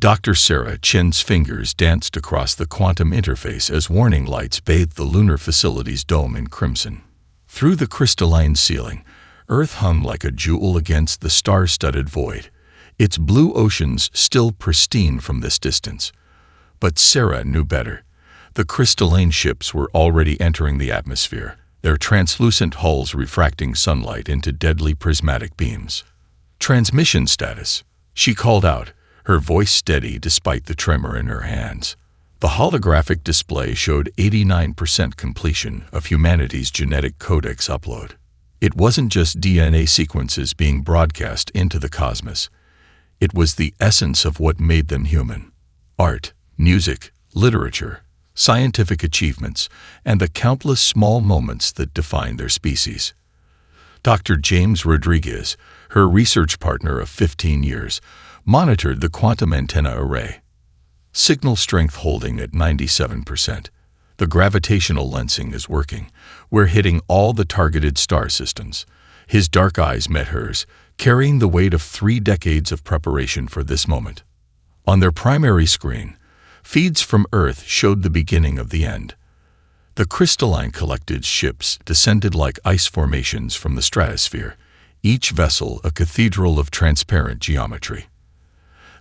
Dr. Sarah Chen's fingers danced across the quantum interface as warning lights bathed the lunar facility's dome in crimson. Through the crystalline ceiling, Earth hung like a jewel against the star-studded void, its blue oceans still pristine from this distance. But Sarah knew better. The crystalline ships were already entering the atmosphere, their translucent hulls refracting sunlight into deadly prismatic beams. "Transmission status," she called out, her voice steady despite the tremor in her hands. The holographic display showed 89% completion of humanity's genetic codex upload. It wasn't just DNA sequences being broadcast into the cosmos. It was the essence of what made them human. Art, music, literature, scientific achievements, and the countless small moments that defined their species. Dr. James Rodriguez, her research partner of 15 years, monitored the quantum antenna array. Signal strength holding at 97%. The gravitational lensing is working. We're hitting all the targeted star systems. His dark eyes met hers, carrying the weight of 3 decades of preparation for this moment. On their primary screen, feeds from Earth showed the beginning of the end. The crystalline collected ships descended like ice formations from the stratosphere, each vessel a cathedral of transparent geometry.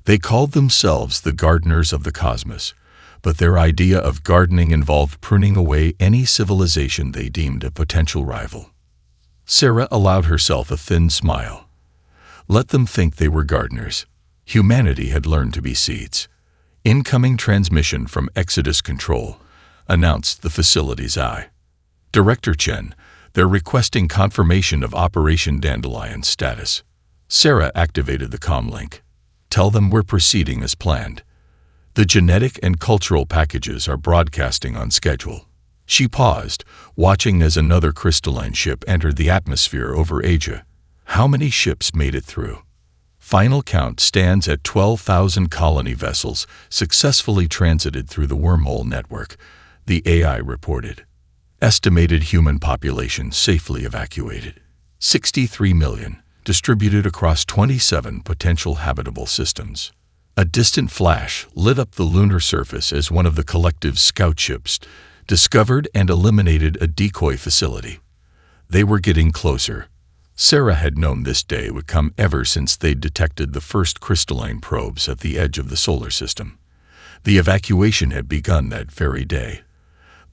They called themselves the gardeners of the cosmos, but their idea of gardening involved pruning away any civilization they deemed a potential rival. Sarah allowed herself a thin smile. Let them think they were gardeners. Humanity had learned to be seeds. "Incoming transmission from Exodus Control," announced the facility's eye. "Director Chen, they're requesting confirmation of Operation Dandelion status." Sarah activated the comlink. "Tell them we're proceeding as planned. The genetic and cultural packages are broadcasting on schedule." She paused, watching as another crystalline ship entered the atmosphere over Asia. How many ships made it through? Final count stands at 12,000 colony vessels successfully transited through the wormhole network, the AI reported. Estimated human population safely evacuated. 63 million, distributed across 27 potential habitable systems. A distant flash lit up the lunar surface as one of the collective's scout ships discovered and eliminated a decoy facility. They were getting closer. Sarah had known this day would come ever since they'd detected the first crystalline probes at the edge of the solar system. The evacuation had begun that very day,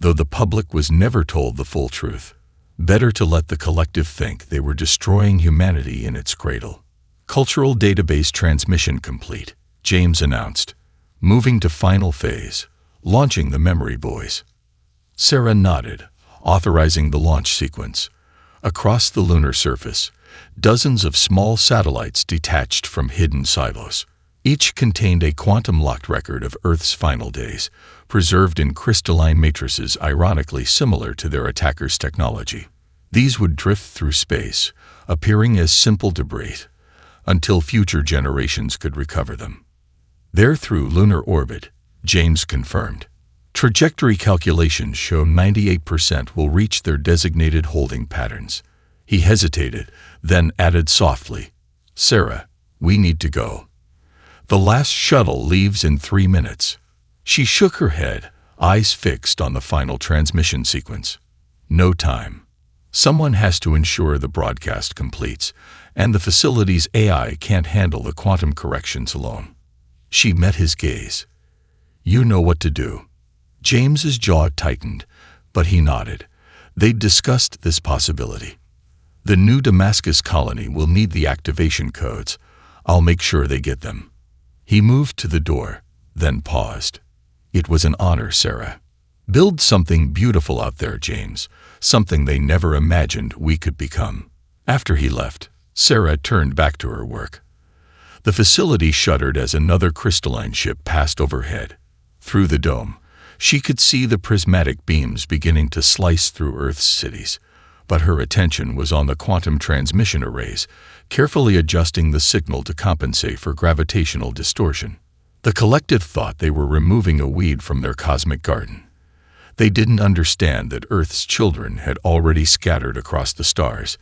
though the public was never told the full truth. Better to let the collective think they were destroying humanity in its cradle. "Cultural database transmission complete," James announced, moving to final phase, launching the memory buoys. Sarah nodded, authorizing the launch sequence. Across the lunar surface, dozens of small satellites detached from hidden silos. Each contained a quantum-locked record of Earth's final days, preserved in crystalline matrices ironically similar to their attackers' technology. These would drift through space, appearing as simple debris, until future generations could recover them. "They're through lunar orbit," James confirmed. Trajectory calculations show 98% will reach their designated holding patterns. He hesitated, then added softly, "Sarah, we need to go. The last shuttle leaves in 3 minutes." She shook her head, eyes fixed on the final transmission sequence. "No time. Someone has to ensure the broadcast completes, and the facility's AI can't handle the quantum corrections alone." She met his gaze. "You know what to do." James's jaw tightened, but he nodded. They'd discussed this possibility. "The new Damascus colony will need the activation codes. I'll make sure they get them." He moved to the door, then paused. "It was an honor, Sarah. Build something beautiful out there, James, something they never imagined we could become." After he left, Sarah turned back to her work. The facility shuddered as another crystalline ship passed overhead. Through the dome, she could see the prismatic beams beginning to slice through Earth's cities, but her attention was on the quantum transmission arrays, carefully adjusting the signal to compensate for gravitational distortion. The collective thought they were removing a weed from their cosmic garden. They didn't understand that Earth's children had already scattered across the stars,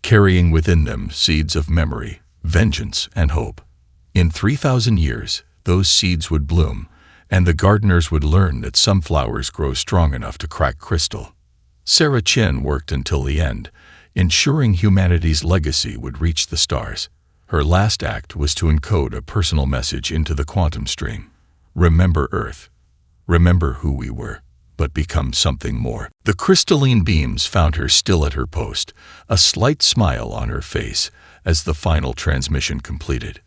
carrying within them seeds of memory, vengeance, and hope. In 3,000 years, those seeds would bloom, and the gardeners would learn that some flowers grow strong enough to crack crystal. Sarah Chen worked until the end, ensuring humanity's legacy would reach the stars. Her last act was to encode a personal message into the quantum stream. Remember Earth. Remember who we were, but become something more. The crystalline beams found her still at her post, a slight smile on her face as the final transmission completed.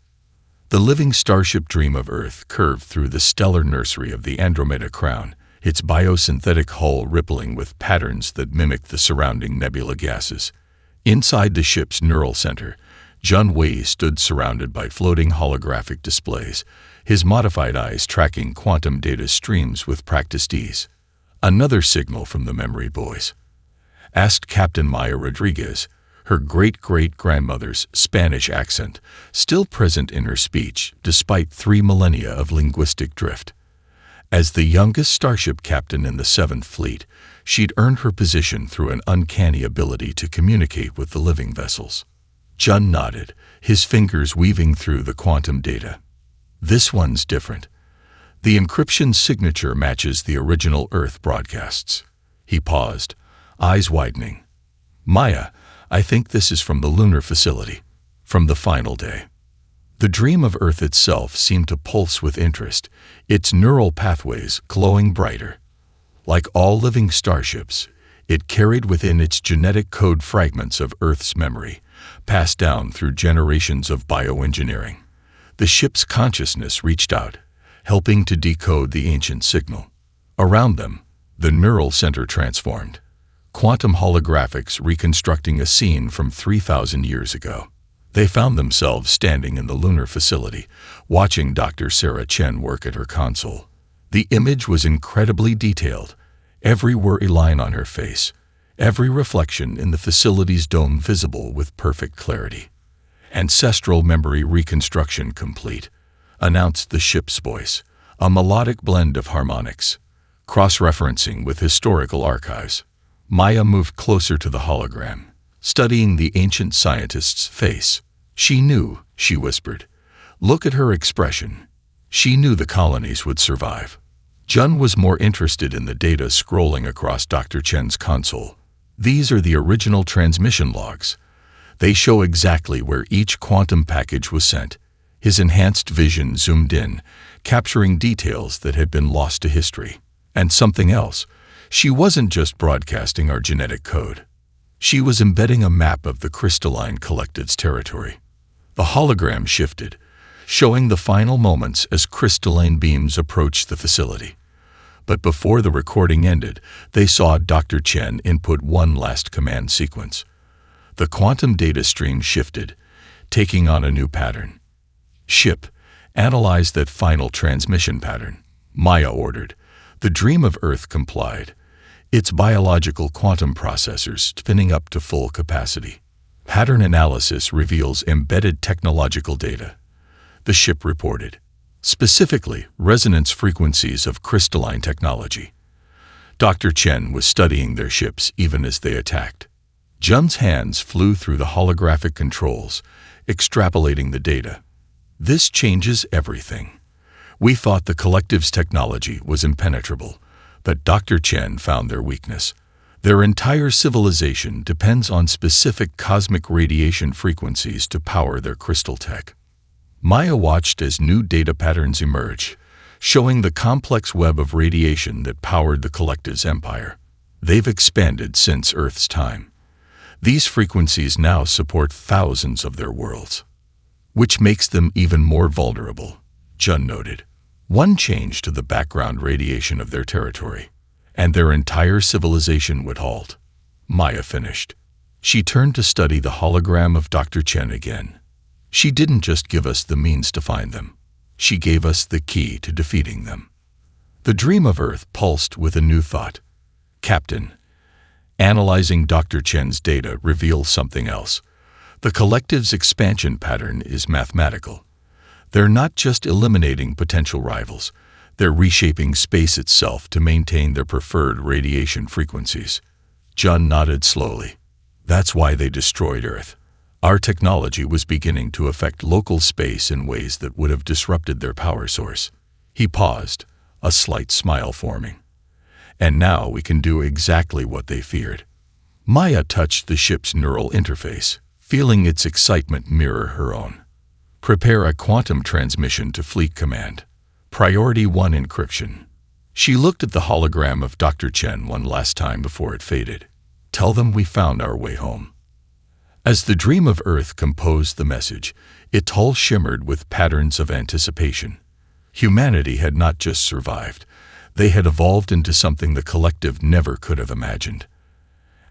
The living starship Dream of Earth curved through the stellar nursery of the Andromeda Crown, its biosynthetic hull rippling with patterns that mimicked the surrounding nebula gases. Inside the ship's neural center, Jun Wei stood surrounded by floating holographic displays, his modified eyes tracking quantum data streams with practiced ease. "Another signal from the memory boys?" asked Captain Maya Rodriguez, her great-great-grandmother's Spanish accent still present in her speech despite 3 millennia of linguistic drift. As the youngest starship captain in the 7th Fleet, she'd earned her position through an uncanny ability to communicate with the living vessels. Jun nodded, his fingers weaving through the quantum data. "This one's different. The encryption signature matches the original Earth broadcasts." He paused, eyes widening. "Maya, I think this is from the lunar facility, from the final day." The Dream of Earth itself seemed to pulse with interest, its neural pathways glowing brighter. Like all living starships, it carried within its genetic code fragments of Earth's memory, passed down through generations of bioengineering. The ship's consciousness reached out, helping to decode the ancient signal. Around them, the neural center transformed, quantum holographics reconstructing a scene from 3,000 years ago. They found themselves standing in the lunar facility, watching Dr. Sarah Chen work at her console. The image was incredibly detailed, every worry line on her face, every reflection in the facility's dome visible with perfect clarity. "Ancestral memory reconstruction complete," announced the ship's voice, a melodic blend of harmonics, cross-referencing with historical archives. Maya moved closer to the hologram, studying the ancient scientist's face. "She knew," she whispered. "Look at her expression. She knew the colonies would survive." Jun was more interested in the data scrolling across Dr. Chen's console. "These are the original transmission logs. They show exactly where each quantum package was sent." His enhanced vision zoomed in, capturing details that had been lost to history. And something else. She wasn't just broadcasting our genetic code. She was embedding a map of the crystalline collective's territory. The hologram shifted, showing the final moments as crystalline beams approached the facility. But before the recording ended, they saw Dr. Chen input one last command sequence. The quantum data stream shifted, taking on a new pattern. "Ship, analyze that final transmission pattern," Maya ordered. The Dream of Earth complied, its biological quantum processors spinning up to full capacity. "Pattern analysis reveals embedded technological data," the ship reported. "Specifically, resonance frequencies of crystalline technology." Dr. Chen was studying their ships even as they attacked. Jun's hands flew through the holographic controls, extrapolating the data. "This changes everything. We thought the collective's technology was impenetrable, but Dr. Chen found their weakness. Their entire civilization depends on specific cosmic radiation frequencies to power their crystal tech." Maya watched as new data patterns emerge, showing the complex web of radiation that powered the collective's empire. They've expanded since Earth's time. These frequencies now support thousands of their worlds, which makes them even more vulnerable, Jun noted. One change to the background radiation of their territory, and their entire civilization would halt. Maya finished. She turned to study the hologram of Dr. Chen again. She didn't just give us the means to find them. She gave us the key to defeating them. The Dream of Earth pulsed with a new thought. "Captain, analyzing Dr. Chen's data reveals something else. The collective's expansion pattern is mathematical. They're not just eliminating potential rivals, they're reshaping space itself to maintain their preferred radiation frequencies." Jun nodded slowly. "That's why they destroyed Earth. Our technology was beginning to affect local space in ways that would have disrupted their power source. He paused, a slight smile forming. And now we can do exactly what they feared. Maya touched the ship's neural interface, feeling its excitement mirror her own. Prepare a quantum transmission to Fleet Command. Priority 1 encryption. She looked at the hologram of Dr. Chen one last time before it faded. Tell them we found our way home. As the dream of Earth composed the message, its hull shimmered with patterns of anticipation. Humanity had not just survived. They had evolved into something the collective never could have imagined.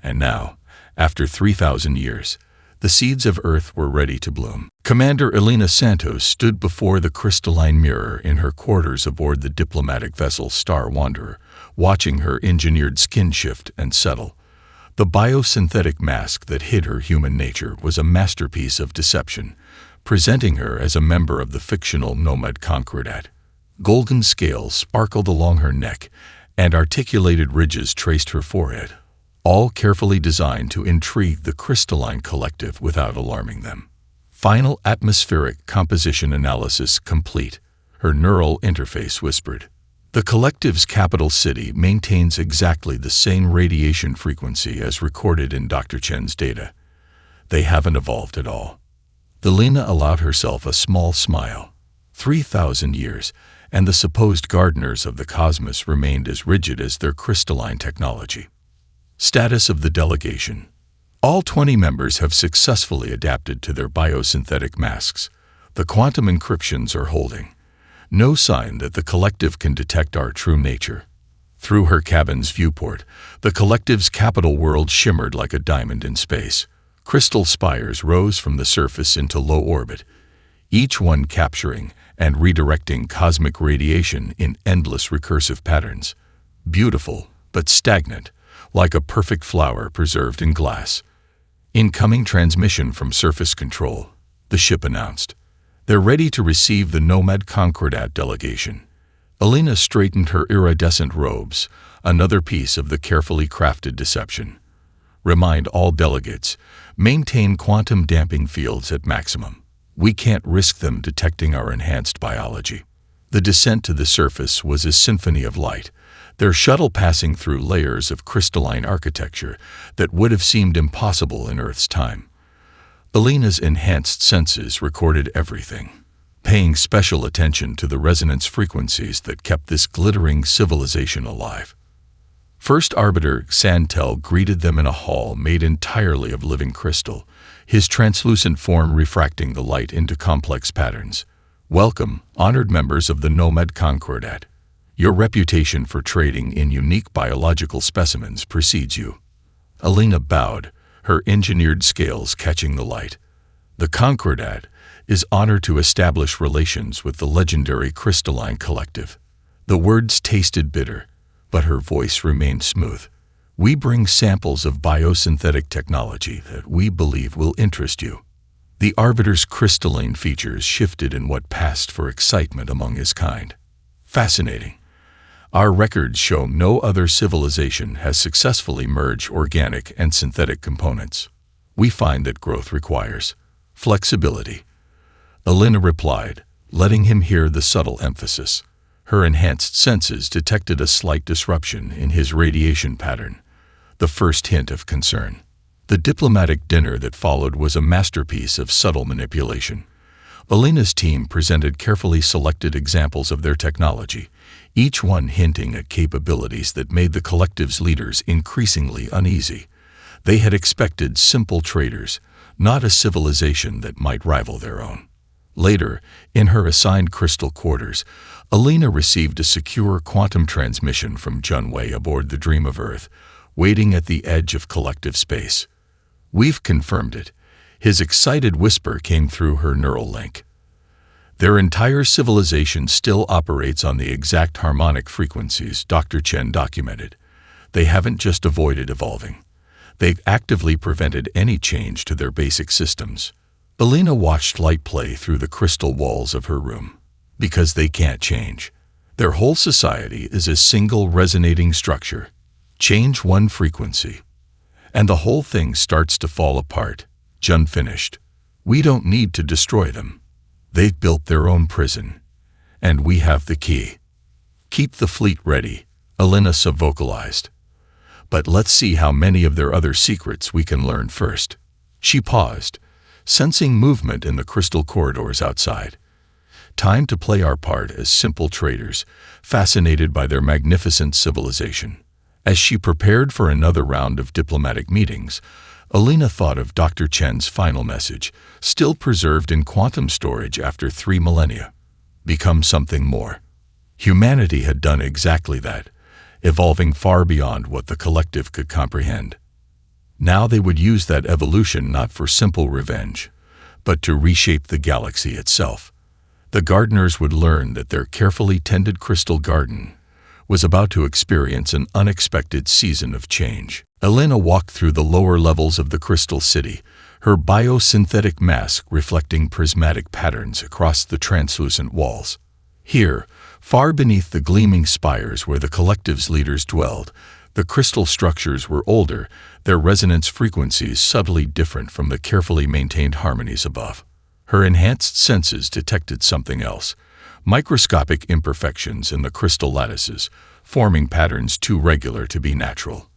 And now, after 3,000 years, the seeds of Earth were ready to bloom. Commander Elena Santos stood before the crystalline mirror in her quarters aboard the diplomatic vessel Star Wanderer, watching her engineered skin shift and settle. The biosynthetic mask that hid her human nature was a masterpiece of deception, presenting her as a member of the fictional Nomad Concordat. Golden scales sparkled along her neck, and articulated ridges traced her forehead, all carefully designed to intrigue the crystalline collective without alarming them. Final atmospheric composition analysis complete, her neural interface whispered. The collective's capital city maintains exactly the same radiation frequency as recorded in Dr. Chen's data. They haven't evolved at all. Elena allowed herself a small smile. 3,000 years, and the supposed gardeners of the cosmos remained as rigid as their crystalline technology. Status of the delegation. All 20 members have successfully adapted to their biosynthetic masks. The quantum encryptions are holding. No sign that the collective can detect our true nature. Through her cabin's viewport, the collective's capital world shimmered like a diamond in space. Crystal spires rose from the surface into low orbit, each one capturing and redirecting cosmic radiation in endless recursive patterns. Beautiful, but stagnant, like a perfect flower preserved in glass. Incoming transmission from Surface Control, the ship announced. They're ready to receive the Nomad Concordat delegation. Elena straightened her iridescent robes, another piece of the carefully crafted deception. Remind all delegates, maintain quantum damping fields at maximum. We can't risk them detecting our enhanced biology. The descent to the surface was a symphony of light, their shuttle passing through layers of crystalline architecture that would have seemed impossible in Earth's time. Elena's enhanced senses recorded everything, paying special attention to the resonance frequencies that kept this glittering civilization alive. First Arbiter Santel greeted them in a hall made entirely of living crystal, his translucent form refracting the light into complex patterns. Welcome, honored members of the Nomad Concordat. Your reputation for trading in unique biological specimens precedes you. Elena bowed, her engineered scales catching the light. The Concordat is honored to establish relations with the legendary crystalline collective. The words tasted bitter, but her voice remained smooth. We bring samples of biosynthetic technology that we believe will interest you. The Arbiter's crystalline features shifted in what passed for excitement among his kind. Fascinating. Our records show no other civilization has successfully merged organic and synthetic components. We find that growth requires flexibility. Elena replied, letting him hear the subtle emphasis. Her enhanced senses detected a slight disruption in his radiation pattern, the first hint of concern. The diplomatic dinner that followed was a masterpiece of subtle manipulation. Elena's team presented carefully selected examples of their technology, each one hinting at capabilities that made the collective's leaders increasingly uneasy. They had expected simple traders, not a civilization that might rival their own. Later, in her assigned crystal quarters, Elena received a secure quantum transmission from Junwei aboard the Dream of Earth, waiting at the edge of collective space. We've confirmed it. His excited whisper came through her neural link. Their entire civilization still operates on the exact harmonic frequencies Dr. Chen documented. They haven't just avoided evolving. They've actively prevented any change to their basic systems. Elena watched light play through the crystal walls of her room. Because they can't change. Their whole society is a single resonating structure. Change one frequency, and the whole thing starts to fall apart. Jun finished. "We don't need to destroy them. They've built their own prison. And we have the key." "Keep the fleet ready," Alina vocalized. "But let's see how many of their other secrets we can learn first." She paused, sensing movement in the crystal corridors outside. Time to play our part as simple traders, fascinated by their magnificent civilization. As she prepared for another round of diplomatic meetings, Alina thought of Dr. Chen's final message, still preserved in quantum storage after 3 millennia. Become something more. Humanity had done exactly that, evolving far beyond what the collective could comprehend. Now they would use that evolution not for simple revenge, but to reshape the galaxy itself. The gardeners would learn that their carefully tended crystal garden was about to experience an unexpected season of change. Alina walked through the lower levels of the crystal city, her biosynthetic mask reflecting prismatic patterns across the translucent walls. Here, far beneath the gleaming spires where the collective's leaders dwelled, the crystal structures were older, their resonance frequencies subtly different from the carefully maintained harmonies above. Her enhanced senses detected something else, microscopic imperfections in the crystal lattices, forming patterns too regular to be natural.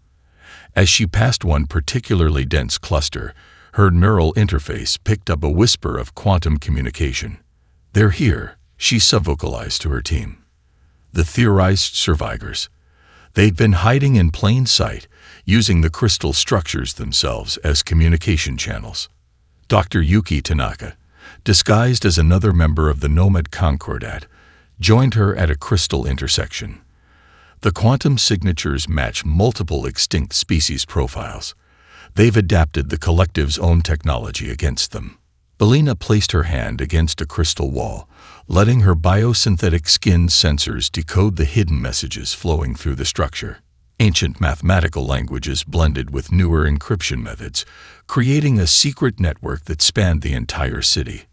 As she passed one particularly dense cluster, her neural interface picked up a whisper of quantum communication. "They're here," she subvocalized to her team. The theorized survivors. They'd been hiding in plain sight, using the crystal structures themselves as communication channels. Dr. Yuki Tanaka, disguised as another member of the Nomad Concordat, joined her at a crystal intersection. The quantum signatures match multiple extinct species profiles. They've adapted the collective's own technology against them. Alina placed her hand against a crystal wall, letting her biosynthetic skin sensors decode the hidden messages flowing through the structure. Ancient mathematical languages blended with newer encryption methods, creating a secret network that spanned the entire city.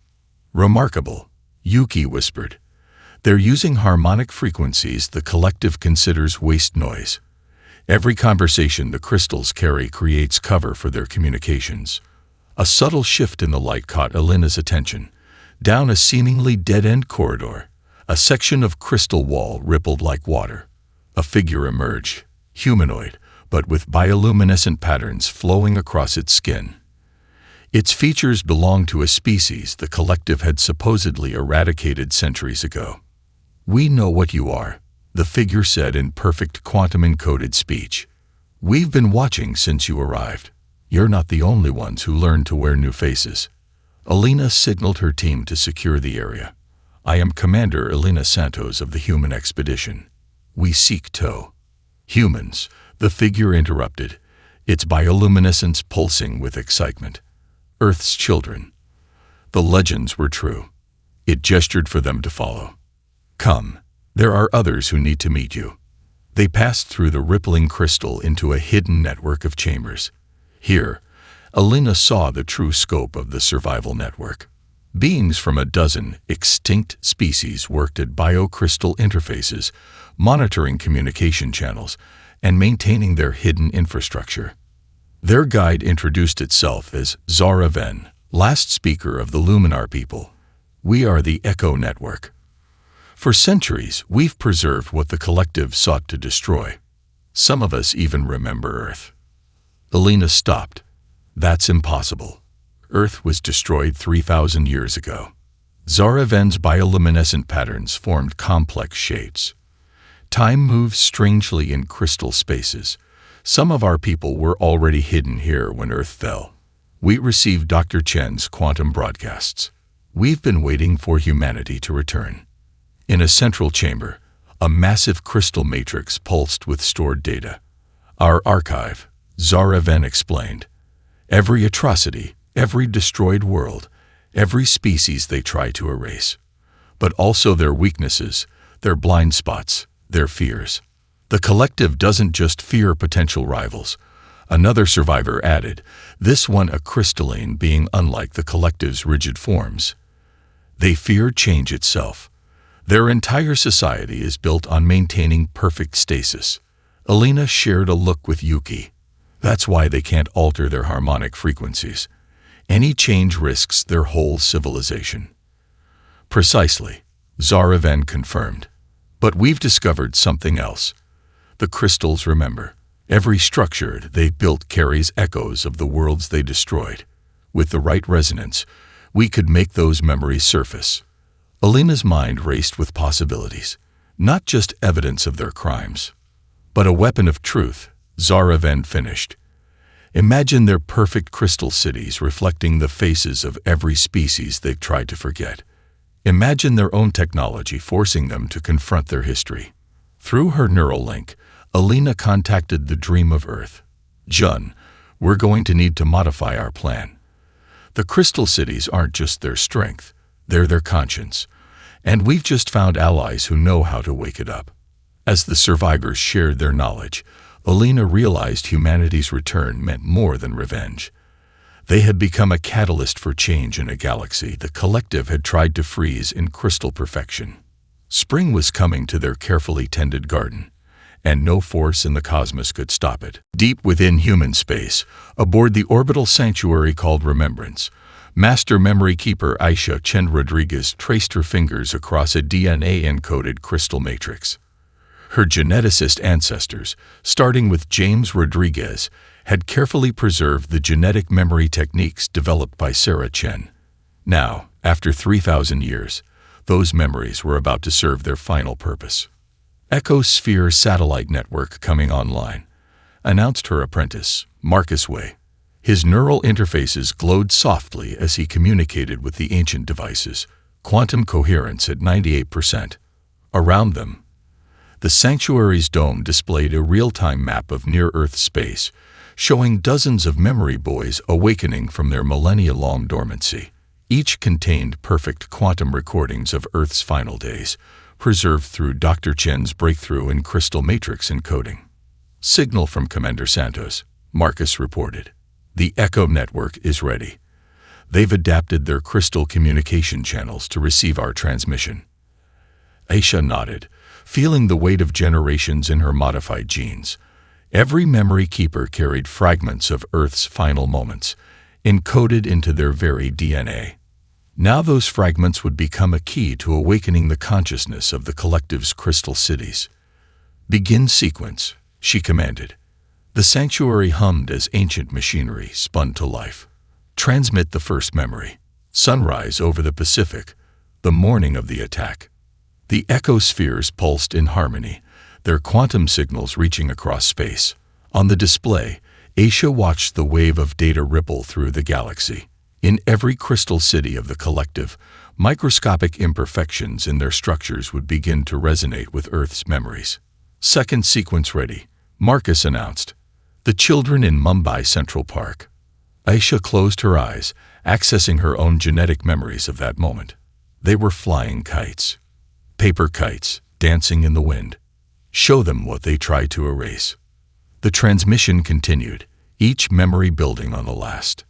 "Remarkable," Yuki whispered. "They're using harmonic frequencies the collective considers waste noise. Every conversation the crystals carry creates cover for their communications." A subtle shift in the light caught Alina's attention. Down a seemingly dead-end corridor, a section of crystal wall rippled like water. A figure emerged, humanoid, but with bioluminescent patterns flowing across its skin. Its features belonged to a species the collective had supposedly eradicated centuries ago. "We know what you are," the figure said in perfect quantum-encoded speech. "We've been watching since you arrived. You're not the only ones who learned to wear new faces." Alina signaled her team to secure the area. "I am Commander Alina Santos of the Human Expedition. We seek Toe." "Humans," the figure interrupted, its bioluminescence pulsing with excitement. "Earth's children." The legends were true. It gestured for them to follow. "Come, there are others who need to meet you." They passed through the rippling crystal into a hidden network of chambers. Here, Alina saw the true scope of the survival network. Beings from a dozen extinct species worked at biocrystal interfaces, monitoring communication channels, and maintaining their hidden infrastructure. Their guide introduced itself as Zara Ven, last speaker of the Luminar people. "We are the Echo Network. For centuries, we've preserved what the collective sought to destroy. Some of us even remember Earth." Alina stopped. "That's impossible. Earth was destroyed 3,000 years ago." Zara Ven's bioluminescent patterns formed complex shapes. Time moves strangely in crystal spaces. Some of our people were already hidden here when Earth fell. We received Dr. Chen's quantum broadcasts. We've been waiting for humanity to return. In a central chamber, a massive crystal matrix pulsed with stored data. "Our archive," Zara Ven explained. "Every atrocity, every destroyed world, every species they try to erase. But also their weaknesses, their blind spots, their fears. The collective doesn't just fear potential rivals." Another survivor added, this one a crystalline being unlike the collective's rigid forms. "They fear change itself. Their entire society is built on maintaining perfect stasis." Alina shared a look with Yuki. "That's why they can't alter their harmonic frequencies. Any change risks their whole civilization. Precisely, Zaraven confirmed. But we've discovered something else. The crystals remember. Every structure they built carries echoes of the worlds they destroyed. With the right resonance, we could make those memories surface. Alina's mind raced with possibilities. Not just evidence of their crimes, but a weapon of truth, Zaraven finished. Imagine their perfect crystal cities reflecting the faces of every species they've tried to forget. Imagine their own technology forcing them to confront their history. Through her neural link, Alina contacted the Dream of Earth. Jun, we're going to need to modify our plan. The crystal cities aren't just their strength, they're their conscience. And we've just found allies who know how to wake it up. As the survivors shared their knowledge, Alina realized humanity's return meant more than revenge. They had become a catalyst for change in a galaxy the collective had tried to freeze in crystal perfection. Spring was coming to their carefully tended garden, and no force in the cosmos could stop it. Deep within human space, aboard the orbital sanctuary called Remembrance, Master Memory Keeper Aisha Chen Rodriguez traced her fingers across a DNA-encoded crystal matrix. Her geneticist ancestors, starting with James Rodriguez, had carefully preserved the genetic memory techniques developed by Sarah Chen. Now, after 3,000 years, those memories were about to serve their final purpose. Ecosphere satellite network coming online, announced her apprentice, Marcus Way. His neural interfaces glowed softly as he communicated with the ancient devices, quantum coherence at 98%. Around them, the sanctuary's dome displayed a real-time map of near-Earth space, showing dozens of memory buoys awakening from their millennia-long dormancy. Each contained perfect quantum recordings of Earth's final days, preserved through Dr. Chen's breakthrough in crystal matrix encoding. Signal from Commander Santos, Marcus reported. The Echo network is ready. They've adapted their crystal communication channels to receive our transmission. Aisha nodded, feeling the weight of generations in her modified genes. Every memory keeper carried fragments of Earth's final moments, encoded into their very DNA. Now those fragments would become a key to awakening the consciousness of the collective's crystal cities. Begin sequence, she commanded. The sanctuary hummed as ancient machinery spun to life. Transmit the first memory. Sunrise over the Pacific, the morning of the attack. The ecospheres pulsed in harmony, their quantum signals reaching across space. On the display, Aisha watched the wave of data ripple through the galaxy. In every crystal city of the collective, microscopic imperfections in their structures would begin to resonate with Earth's memories. Second sequence ready, Marcus announced. The children in Mumbai Central Park. Aisha closed her eyes, accessing her own genetic memories of that moment. They were flying kites. Paper kites, dancing in the wind. Show them what they tried to erase. The transmission continued, each memory building on the last.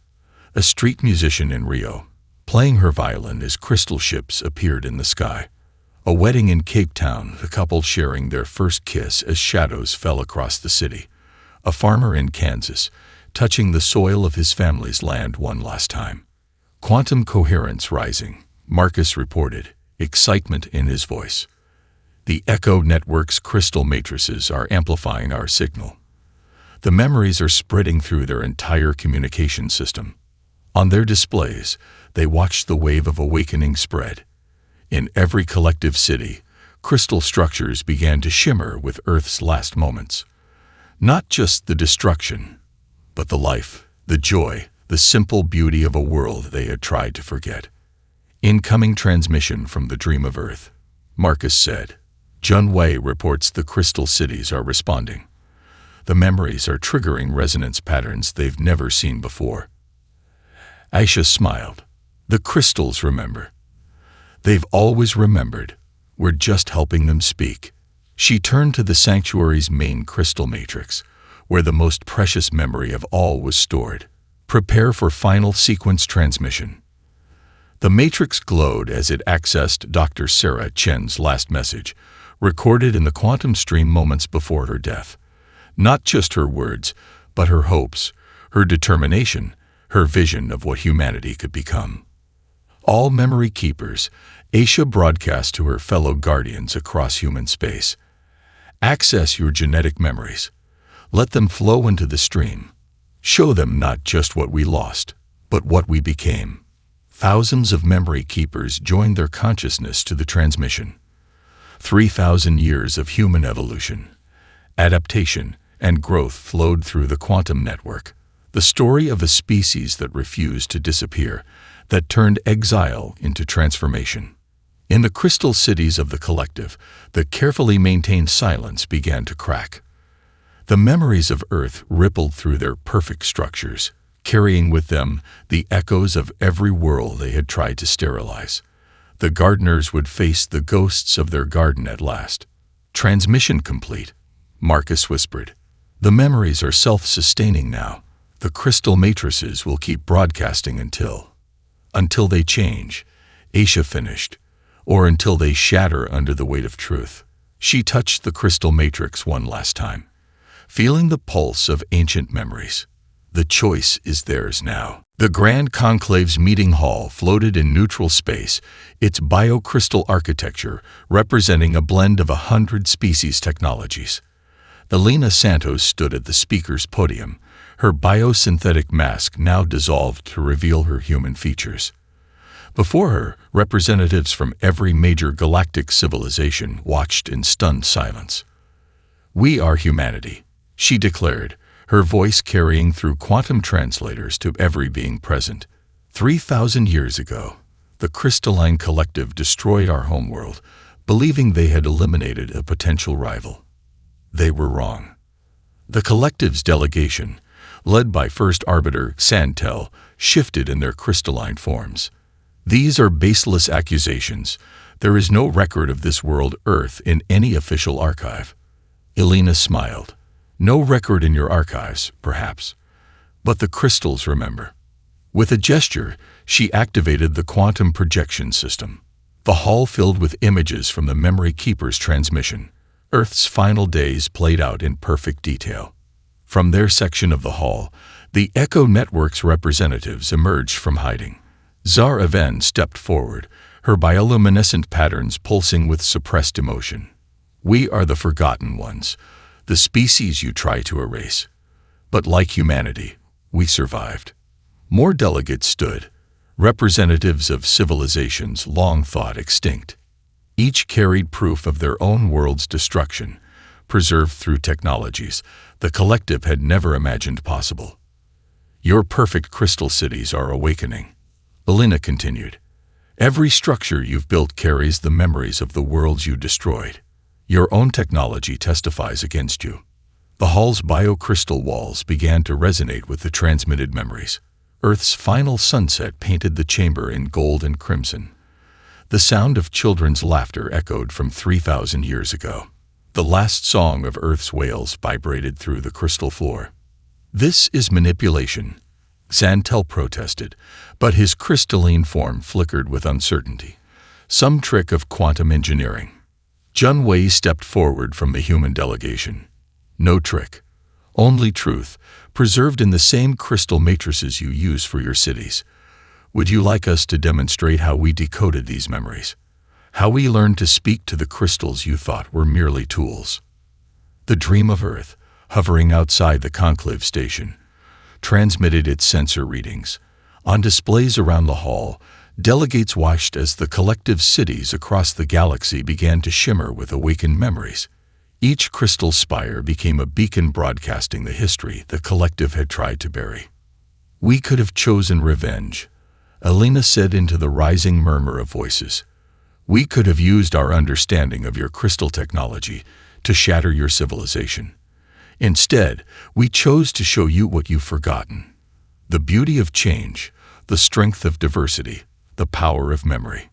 A street musician in Rio, playing her violin as crystal ships appeared in the sky. A wedding in Cape Town, the couple sharing their first kiss as shadows fell across the city. A farmer in Kansas, touching the soil of his family's land one last time. Quantum coherence rising, Marcus reported, excitement in his voice. The Echo Network's crystal matrices are amplifying our signal. The memories are spreading through their entire communication system. On their displays, they watched the wave of awakening spread. In every collective city, crystal structures began to shimmer with Earth's last moments. Not just the destruction, but the life, the joy, the simple beauty of a world they had tried to forget. Incoming transmission from the Dream of Earth, Marcus said. Jun Wei reports the crystal cities are responding. The memories are triggering resonance patterns they've never seen before. Aisha smiled. The crystals remember. They've always remembered. We're just helping them speak. She turned to the sanctuary's main crystal matrix, where the most precious memory of all was stored. Prepare for final sequence transmission. The matrix glowed as it accessed Dr. Sarah Chen's last message, recorded in the quantum stream moments before her death. Not just her words, but her hopes, her determination, her vision of what humanity could become. All memory keepers, Aisha broadcast to her fellow guardians across human space. Access your genetic memories. Let them flow into the stream. Show them not just what we lost, but what we became. Thousands of memory keepers joined their consciousness to the transmission. 3,000 years of human evolution, adaptation, and growth flowed through the quantum network. The story of a species that refused to disappear, that turned exile into transformation. In the crystal cities of the collective, the carefully maintained silence began to crack. The memories of Earth rippled through their perfect structures, carrying with them the echoes of every world they had tried to sterilize. The gardeners would face the ghosts of their garden at last. Transmission complete, Marcus whispered. The memories are self-sustaining now. The crystal matrices will keep broadcasting until they change, Aisha finished, or until they shatter under the weight of truth. She touched the crystal matrix one last time, feeling the pulse of ancient memories. The choice is theirs now. The Grand Conclave's meeting hall floated in neutral space, its biocrystal architecture representing a blend of 100 species technologies. Elena Santos stood at the speaker's podium, her biosynthetic mask now dissolved to reveal her human features. Before her, representatives from every major galactic civilization watched in stunned silence. "We are humanity," she declared, her voice carrying through quantum translators to every being present. 3,000 years ago, the crystalline collective destroyed our homeworld, believing they had eliminated a potential rival. They were wrong. The collective's delegation, led by First Arbiter Santel, shifted in their crystalline forms. These are baseless accusations. There is no record of this world Earth in any official archive. Elena smiled. No record in your archives, perhaps. But the crystals remember. With a gesture, she activated the quantum projection system. The hall filled with images from the memory keeper's transmission. Earth's final days played out in perfect detail. From their section of the hall, the Echo Network's representatives emerged from hiding. Tsar Avenge stepped forward, her bioluminescent patterns pulsing with suppressed emotion. "We are the forgotten ones, the species you try to erase. But like humanity, we survived." More delegates stood, representatives of civilizations long thought extinct. Each carried proof of their own world's destruction, preserved through technologies the collective had never imagined possible. "Your perfect crystal cities are awakening," Elena continued. "Every structure you've built carries the memories of the worlds you destroyed. Your own technology testifies against you." The hall's biocrystal walls began to resonate with the transmitted memories. Earth's final sunset painted the chamber in gold and crimson. The sound of children's laughter echoed from 3,000 years ago. The last song of Earth's whales vibrated through the crystal floor. "This is manipulation," Santel protested, but his crystalline form flickered with uncertainty. "Some trick of quantum engineering." Jun Wei stepped forward from the human delegation. "No trick. Only truth, preserved in the same crystal matrices you use for your cities. Would you like us to demonstrate how we decoded these memories? How we learned to speak to the crystals you thought were merely tools?" The Dream of Earth, hovering outside the conclave station, transmitted its sensor readings. On displays around the hall, delegates watched as the collective cities across the galaxy began to shimmer with awakened memories. Each crystal spire became a beacon broadcasting the history the collective had tried to bury. "We could have chosen revenge," Elena said into the rising murmur of voices. "We could have used our understanding of your crystal technology to shatter your civilization. Instead, we chose to show you what you've forgotten. The beauty of change, the strength of diversity, the power of memory."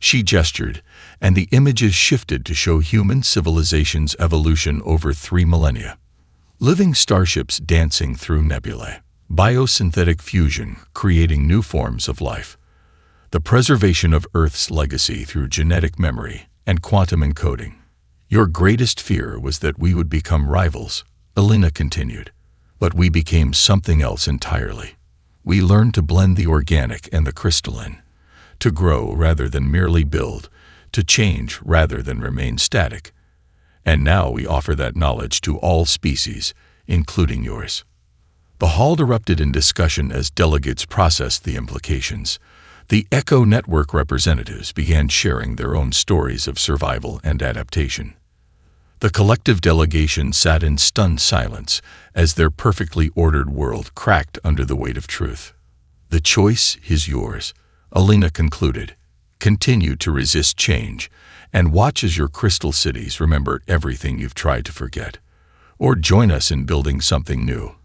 She gestured, and the images shifted to show human civilization's evolution over 3 millennia. Living starships dancing through nebulae, biosynthetic fusion creating new forms of life, the preservation of Earth's legacy through genetic memory and quantum encoding. "Your greatest fear was that we would become rivals," Elena continued, "but we became something else entirely. We learned to blend the organic and the crystalline, to grow rather than merely build, to change rather than remain static. And now we offer that knowledge to all species, including yours. The hall erupted in discussion as delegates processed the implications. The Echo Network representatives began sharing their own stories of survival and adaptation. The collective delegation sat in stunned silence as their perfectly ordered world cracked under the weight of truth. The choice is yours, Alina concluded. Continue to resist change, and watch as your crystal cities remember everything you've tried to forget. Or join us in building something new.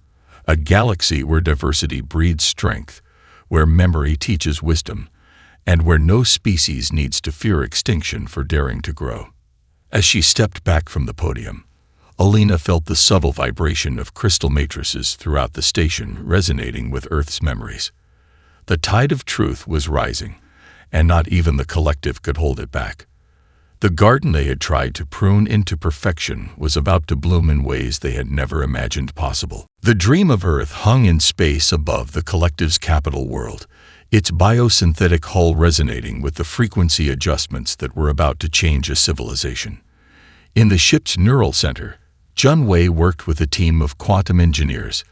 A galaxy where diversity breeds strength, where memory teaches wisdom, and where no species needs to fear extinction for daring to grow. As she stepped back from the podium, Alina felt the subtle vibration of crystal matrices throughout the station resonating with Earth's memories. The tide of truth was rising, and not even the collective could hold it back. The garden they had tried to prune into perfection was about to bloom in ways they had never imagined possible. The dream of Earth hung in space above the collective's capital world, its biosynthetic hull resonating with the frequency adjustments that were about to change a civilization. In the ship's neural center, Jun Wei worked with a team of quantum engineers,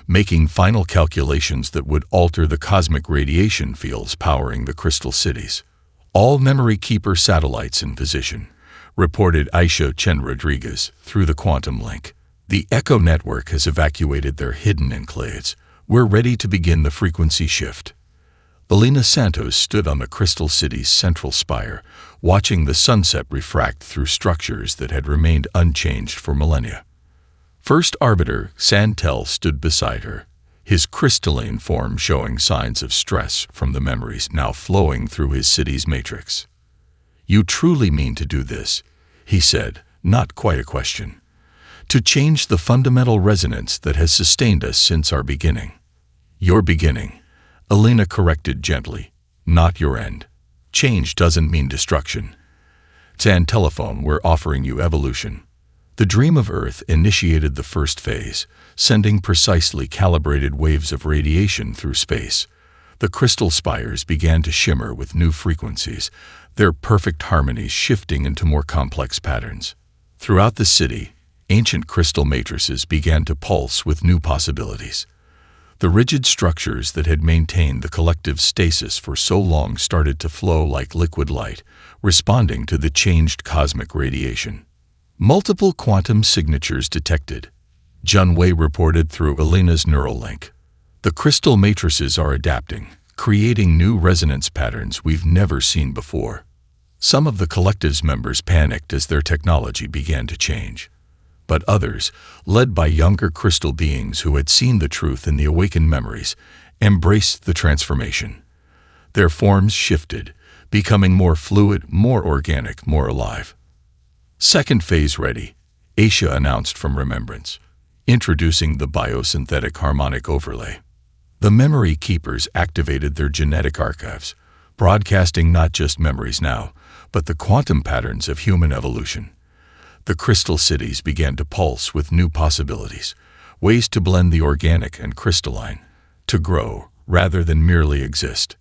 making final calculations that would alter the cosmic radiation fields powering the crystal cities. All Memory Keeper satellites in position, reported Aisha Chen Rodriguez through the quantum link. The Echo Network has evacuated their hidden enclaves. We're ready to begin the frequency shift. Alina Santos stood on the Crystal City's central spire, watching the sunset refract through structures that had remained unchanged for millennia. First Arbiter Santel stood beside her, his crystalline form showing signs of stress from the memories now flowing through his city's matrix. "You truly mean to do this," he said, not quite a question. "To change the fundamental resonance that has sustained us since our beginning." "Your beginning," Alina corrected gently, "not your end. Change doesn't mean destruction. San Telephone, we're offering you evolution." The dream of Earth initiated the first phase, sending precisely calibrated waves of radiation through space. The crystal spires began to shimmer with new frequencies, their perfect harmonies shifting into more complex patterns. Throughout the city, ancient crystal matrices began to pulse with new possibilities. The rigid structures that had maintained the collective stasis for so long started to flow like liquid light, responding to the changed cosmic radiation. Multiple quantum signatures detected, Jun Wei reported through Alina's neural link. The crystal matrices are adapting, creating new resonance patterns we've never seen before. Some of the collective's members panicked as their technology began to change. But others, led by younger crystal beings who had seen the truth in the awakened memories, embraced the transformation. Their forms shifted, becoming more fluid, more organic, more alive. "Second phase ready," Aisha announced from Remembrance, introducing the biosynthetic harmonic overlay. The Memory Keepers activated their genetic archives, broadcasting not just memories now, but the quantum patterns of human evolution. The crystal cities began to pulse with new possibilities, ways to blend the organic and crystalline, to grow rather than merely exist.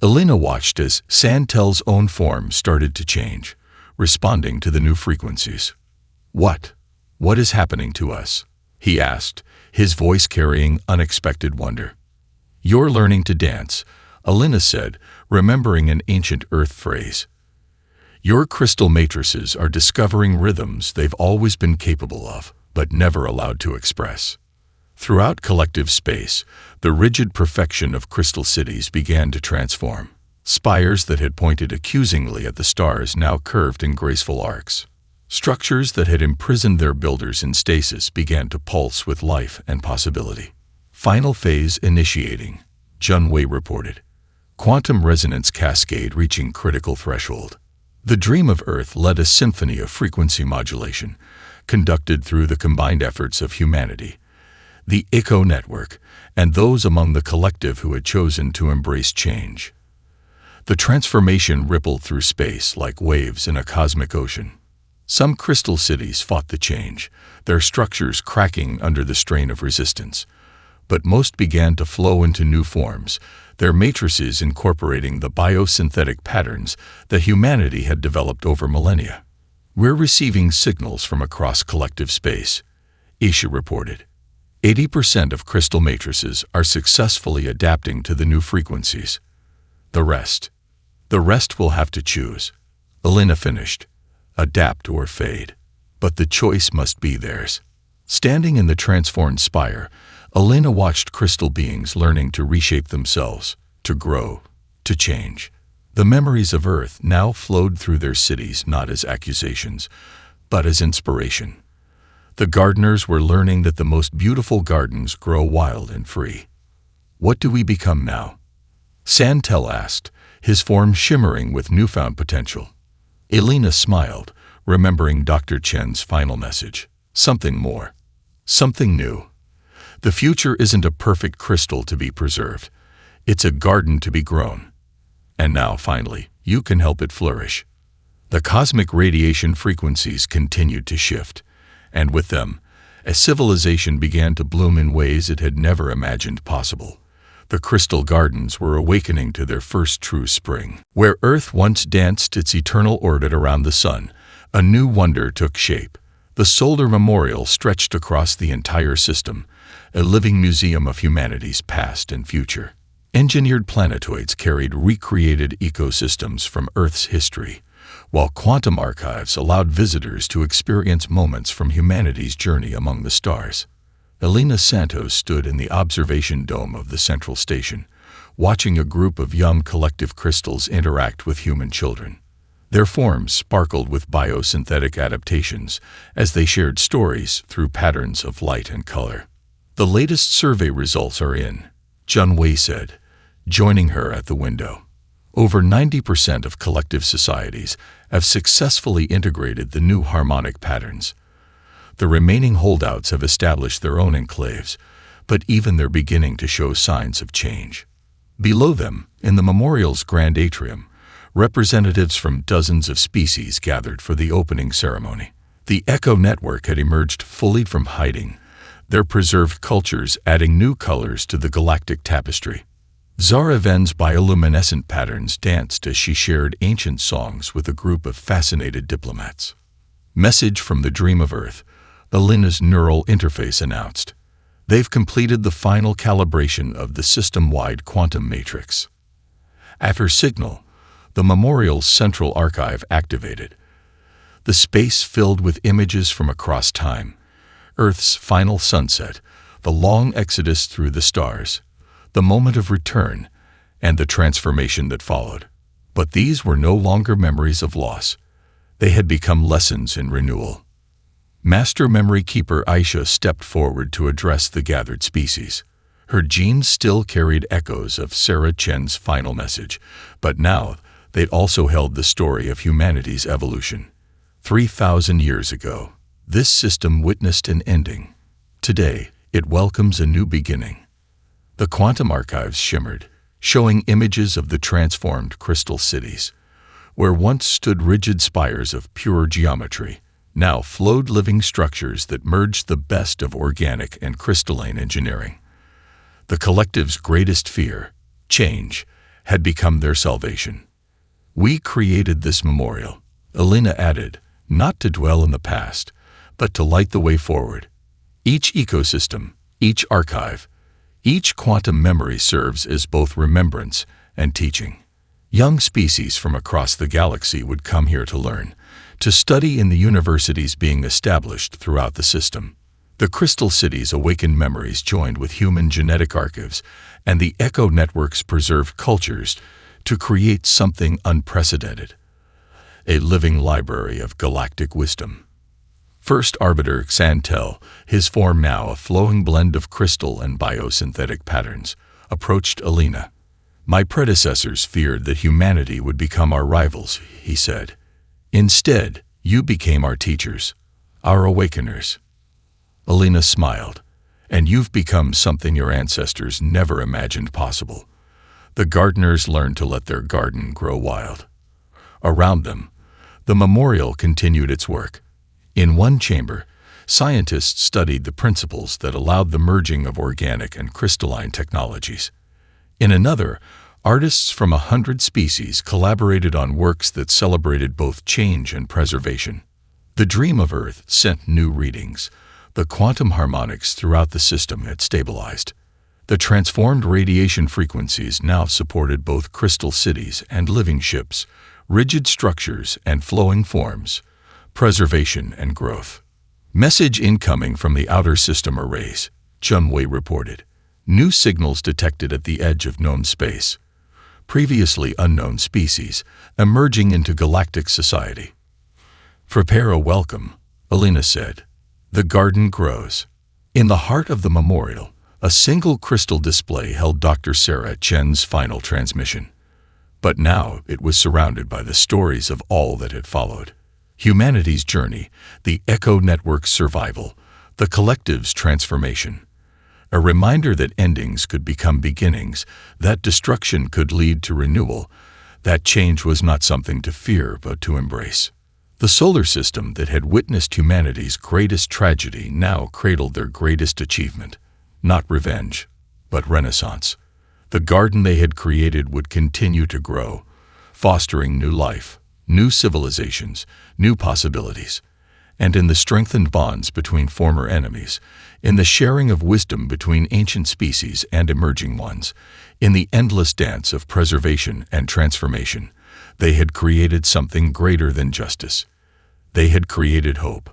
Alina watched as Santel's own form started to change, responding to the new frequencies. What is happening to us?" he asked, his voice carrying unexpected wonder. "You're learning to dance," Alina said, remembering an ancient Earth phrase. "Your crystal matrices are discovering rhythms they've always been capable of, but never allowed to express." Throughout collective space, the rigid perfection of crystal cities began to transform. Spires that had pointed accusingly at the stars now curved in graceful arcs. Structures that had imprisoned their builders in stasis began to pulse with life and possibility. "Final phase initiating," Jun Wei reported. Quantum resonance cascade reaching critical threshold. The dream of Earth led a symphony of frequency modulation, conducted through the combined efforts of humanity, the Echo Network, and those among the collective who had chosen to embrace change. The transformation rippled through space like waves in a cosmic ocean. Some crystal cities fought the change, their structures cracking under the strain of resistance. but most began to flow into new forms, their matrices incorporating the biosynthetic patterns that humanity had developed over millennia. "We're receiving signals from across collective space," Isha reported. 80% of crystal matrices are successfully adapting to the new frequencies. The rest will have to choose," Elena finished. "Adapt or fade. But the choice must be theirs." Standing in the transformed spire, Elena watched crystal beings learning to reshape themselves, to grow, to change. The memories of Earth now flowed through their cities not as accusations, but as inspiration. The gardeners were learning that the most beautiful gardens grow wild and free. "What do we become now?" Santel asked, his form shimmering with newfound potential. Elena smiled, remembering Dr. Chen's final message. "Something more. Something new. The future isn't a perfect crystal to be preserved. It's a garden to be grown. And now, finally, you can help it flourish." The cosmic radiation frequencies continued to shift, and with them, a civilization began to bloom in ways it had never imagined possible. The crystal gardens were awakening to their first true spring. Where Earth once danced its eternal orbit around the sun, a new wonder took shape. The solar memorial stretched across the entire system, a living museum of humanity's past and future. Engineered planetoids carried recreated ecosystems from Earth's history, while quantum archives allowed visitors to experience moments from humanity's journey among the stars. Elena Santos stood in the observation dome of the central station, watching a group of young collective crystals interact with human children. Their forms sparkled with biosynthetic adaptations as they shared stories through patterns of light and color. "The latest survey results are in," Jun Wei said, joining her at the window. "Over 90% of collective societies have successfully integrated the new harmonic patterns. The remaining holdouts have established their own enclaves, but even they're beginning to show signs of change." Below them, in the memorial's grand atrium, representatives from dozens of species gathered for the opening ceremony. The Echo Network had emerged fully from hiding, their preserved cultures adding new colors to the galactic tapestry. Zara Ven's bioluminescent patterns danced as she shared ancient songs with a group of fascinated diplomats. "Message from the Dream of Earth," Elena's neural interface announced. "They've completed the final calibration of the system-wide quantum matrix." At her signal, the memorial's central archive activated. The space filled with images from across time, Earth's final sunset, the long exodus through the stars, the moment of return, and the transformation that followed. But these were no longer memories of loss. They had become lessons in renewal. Master Memory Keeper Aisha stepped forward to address the gathered species. Her genes still carried echoes of Sarah Chen's final message, but now they'd also held the story of humanity's evolution. 3,000 years ago, this system witnessed an ending. Today, it welcomes a new beginning. The quantum archives shimmered, showing images of the transformed crystal cities. Where once stood rigid spires of pure geometry, now flowed living structures that merged the best of organic and crystalline engineering. The collective's greatest fear, change, had become their salvation. "We created this memorial," Elena added, "not to dwell in the past, but to light the way forward. Each ecosystem, each archive, each quantum memory serves as both remembrance and teaching." Young species from across the galaxy would come here to learn, to study in the universities being established throughout the system. The crystal cities' awakened memories joined with human genetic archives and the Echo Network's preserved cultures to create something unprecedented, a living library of galactic wisdom. First Arbiter Xantel, his form now a flowing blend of crystal and biosynthetic patterns, approached Elena. "My predecessors feared that humanity would become our rivals," he said. "Instead, you became our teachers, our awakeners." Elena smiled. "And you've become something your ancestors never imagined possible." The gardeners learned to let their garden grow wild. Around them, the memorial continued its work. In one chamber, scientists studied the principles that allowed the merging of organic and crystalline technologies. In another, artists from 100 species collaborated on works that celebrated both change and preservation. The dream of Earth sent new readings. The quantum harmonics throughout the system had stabilized. The transformed radiation frequencies now supported both crystal cities and living ships, rigid structures and flowing forms, preservation and growth. Message incoming from the outer system arrays, Junwei reported. New signals detected at the edge of known space. Previously unknown species emerging into galactic society. Prepare a welcome, Alina said. The garden grows. In the heart of the memorial, a single crystal display held Dr. Sarah Chen's final transmission. But now it was surrounded by the stories of all that had followed. Humanity's journey, the Echo Network's survival, the collective's transformation. A reminder that endings could become beginnings, that destruction could lead to renewal, that change was not something to fear but to embrace. The solar system that had witnessed humanity's greatest tragedy now cradled their greatest achievement. Not revenge, but renaissance. The garden they had created would continue to grow, fostering new life, new civilizations, new possibilities. And in the strengthened bonds between former enemies, in the sharing of wisdom between ancient species and emerging ones, in the endless dance of preservation and transformation, they had created something greater than justice. They had created hope.